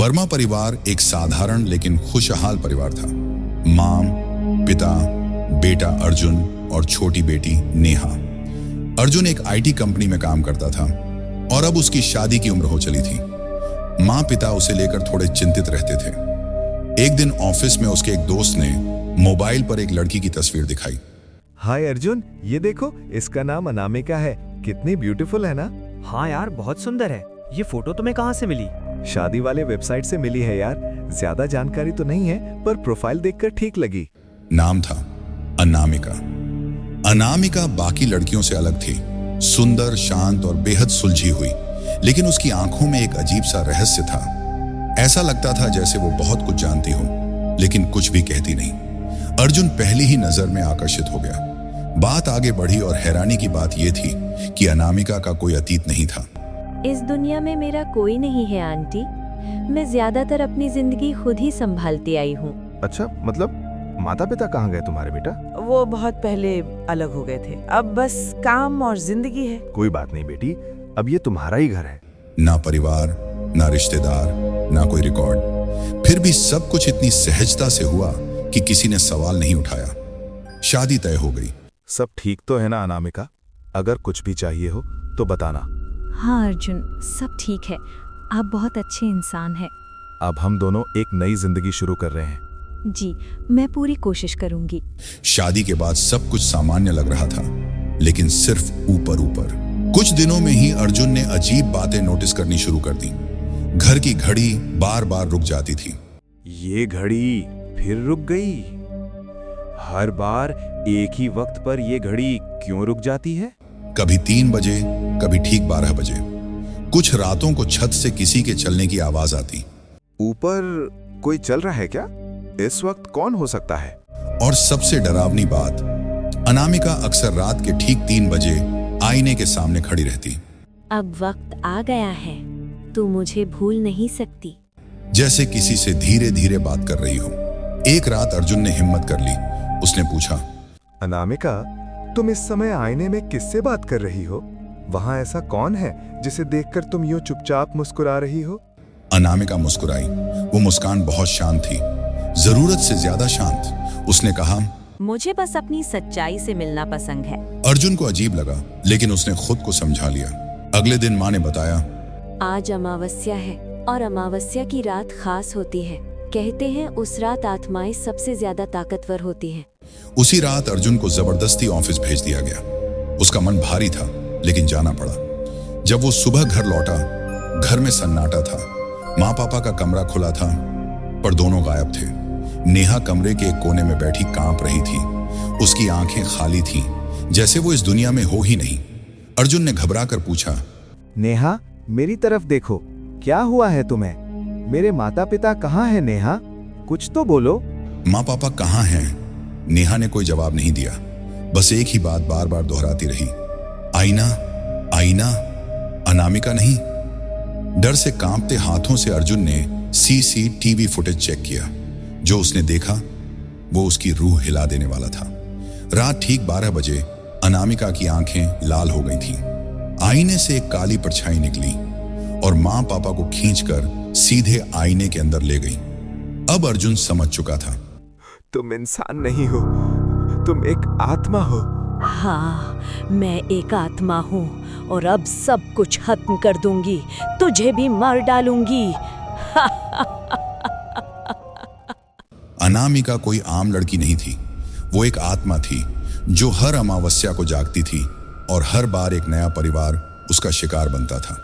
वर्मा परिवार एक साधारण लेकिन खुशहाल परिवार था। मां, पिता, बेटा अर्जुन और छोटी बेटी नेहा। अर्जुन एक आईटी कंपनी में काम करता था और अब उसकी शादी की उम्र हो चली थी। मां पिता उसे लेकर थोड़े चिंतित रहते थे। एक दिन ऑफिस में उसके एक दोस्त ने मोबाइल पर एक लड़की की तस्वीर दिखाई। हाय अर्जुन, ये देखो, इसका नाम अनामिका है। कितनी ब्यूटीफुल है ना? हाँ यार, बहुत सुंदर है। ये फोटो तुम्हें कहाँ से मिली? शादी वाले वेबसाइट से मिली है यार। ज्यादा जानकारी तो नहीं है, पर प्रोफाइल देखकर ठीक लगी। नाम था अनामिका। अनामिका बाकी लड़कियों से अलग थी, सुंदर, शांत और बेहद सुलझी हुई। लेकिन उसकी आंखों में एक अजीब सा रहस्य था। ऐसा लगता था जैसे वो बहुत कुछ जानती हो, लेकिन कुछ भी कहती नहीं। अर्जुन पहली ही नजर में आकर्षित हो गया। बात आगे बढ़ी और हैरानी की बात यह थी कि अनामिका का कोई अतीत नहीं था। इस दुनिया में मेरा कोई नहीं है आंटी। मैं ज्यादातर अपनी जिंदगी खुद ही संभालती आई हूँ। अच्छा, मतलब माता पिता कहाँ गए तुम्हारे बेटा? वो बहुत पहले अलग हो गए थे। अब बस काम और जिंदगी है। कोई बात नहीं बेटी, अब ये तुम्हारा ही घर है। ना परिवार, ना रिश्तेदार, ना कोई रिकॉर्ड। फिर भी सब कुछ इतनी सहजता से हुआ कि किसी ने सवाल नहीं उठाया। शादी तय हो गई। सब ठीक तो है ना अनामिका? अगर कुछ भी चाहिए हो तो बताना। हाँ अर्जुन, सब ठीक है। आप बहुत अच्छे इंसान हैं। अब हम दोनों एक नई जिंदगी शुरू कर रहे हैं। जी, मैं पूरी कोशिश करूंगी। शादी के बाद सब कुछ सामान्य लग रहा था, लेकिन सिर्फ ऊपर ऊपर। कुछ दिनों में ही अर्जुन ने अजीब बातें नोटिस करनी शुरू कर दी। घर की घड़ी बार बार रुक जाती थी। ये घड़ी फिर रुक गई। हर बार एक ही वक्त पर ये घड़ी क्यों रुक जाती है? कभी 3 बजे, कभी ठीक 12 बजे। कुछ रातों को छत से किसी के चलने की आवाज आती। ऊपर कोई चल रहा है क्या? इस वक्त कौन हो सकता है? और सबसे डरावनी बात, अनामिका अक्सर रात के ठीक 3 बजे आईने के सामने खड़ी रहती। अब वक्त आ गया है, तू मुझे भूल नहीं सकती। जैसे किसी से धीरे धीरे बात कर रही हो। एक रात अर्जुन ने हिम्मत कर ली। उसने पूछा, अनामिका, तुम इस समय आईने में किससे बात कर रही हो? वहाँ ऐसा कौन है जिसे देखकर तुम यूं चुपचाप मुस्कुरा रही हो? अनामिका मुस्कुराई। वो मुस्कान बहुत शांत थी, जरूरत से ज्यादा शांत। उसने कहा, मुझे बस अपनी सच्चाई से मिलना पसंद है। अर्जुन को अजीब लगा, लेकिन उसने खुद को समझा लिया। अगले दिन माँ ने बताया, आज अमावस्या है और अमावस्या की रात खास होती है। कहते हैं उस रात आत्माएं सबसे ज्यादा ताकतवर होती हैं। उसी रात अर्जुन को जबरदस्ती ऑफिस भेज दिया गया। उसका मन भारी था, लेकिन जाना पड़ा। जब वो सुबह घर लौटा, घर में सन्नाटा था। माँ पापा का कमरा खुला था, पर दोनों गायब थे। नेहा कमरे के एक कोने में बैठी कांप रही थी। उसकी आंखें खाली थीं, जैसे वो इस दुनिया में हो ही नहीं। अर्जुन ने घबरा कर पूछा, नेहा, मेरी तरफ देखो, क्या हुआ है तुम्हें? मेरे माता पिता कहाँ हैं नेहा? कुछ तो बोलो। माँ पापा कहाँ हैं? नेहा ने कोई जवाब नहीं दिया, बस एक ही बात बार बार दोहराती रही, आईना, आईना, अनामिका नहीं। डर से कांपते हाथों से अर्जुन ने सीसीटीवी फुटेज चेक किया। जो उसने देखा वो उसकी रूह हिला देने वाला था। रात ठीक 12 बजे अनामिका की आंखें लाल हो गई थीं। आईने से एक काली परछाई निकली और माँ पापा को खींचकर सीधे आईने के अंदर ले गई। अब अर्जुन समझ चुका था, तुम इंसान नहीं हो, तुम एक आत्मा हो। हाँ, मैं एक आत्मा हूँ और अब सब कुछ खत्म कर दूंगी। तुझे भी मार डालूंगी। अनामिका कोई आम लड़की नहीं थी। वो एक आत्मा थी जो हर अमावस्या को जागती थी और हर बार एक नया परिवार उसका शिकार बनता था।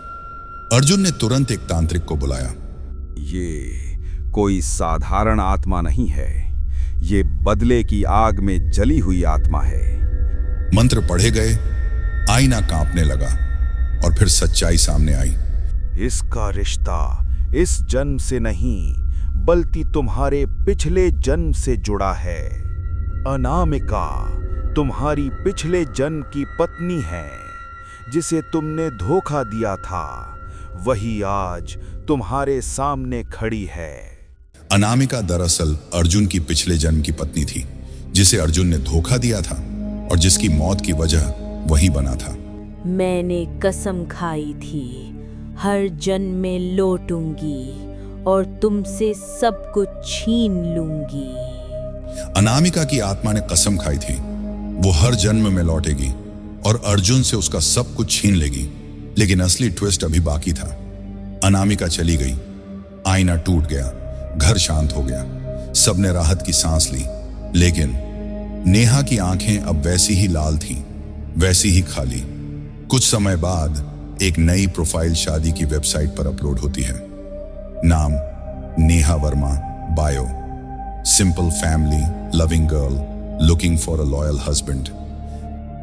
अर्जुन ने तुरंत एक तांत्रिक को बुलाया। ये कोई साधारण आत्मा नहीं है। ये बदले की आग में जली हुई आत्मा है। मंत्र पढ़े गए, आईना कांपने लगा और फिर सच्चाई सामने आई। इसका रिश्ता इस जन्म से नहीं, बल्कि तुम्हारे पिछले जन्म से जुड़ा है। अनामिका तुम्हारी पिछले जन्म की पत्नी है, जिसे तुमने धोखा दिया था। वही आज तुम्हारे सामने खड़ी है। अनामिका दरअसल अर्जुन की पिछले जन्म की पत्नी थी, जिसे अर्जुन ने धोखा दिया था और जिसकी मौत की वजह वही बना था। मैंने कसम खाई थी, हर जन्म में लौटूंगी और तुमसे सब कुछ छीन लूंगी। अनामिका की आत्मा ने कसम खाई थी वो हर जन्म में लौटेगी और अर्जुन से उसका सब कुछ छीन लेगी, लेकिन असली ट्विस्ट अभी बाकी था। अनामिका चली गई, आईना टूट गया, घर शांत हो गया, सबने राहत की सांस ली। लेकिन नेहा की आंखें अब वैसी ही लाल थीं, वैसी ही खाली। कुछ समय बाद एक नई प्रोफाइल शादी की वेबसाइट पर अपलोड होती है। नाम Neha Verma, bio simple family, loving girl, looking for a loyal husband.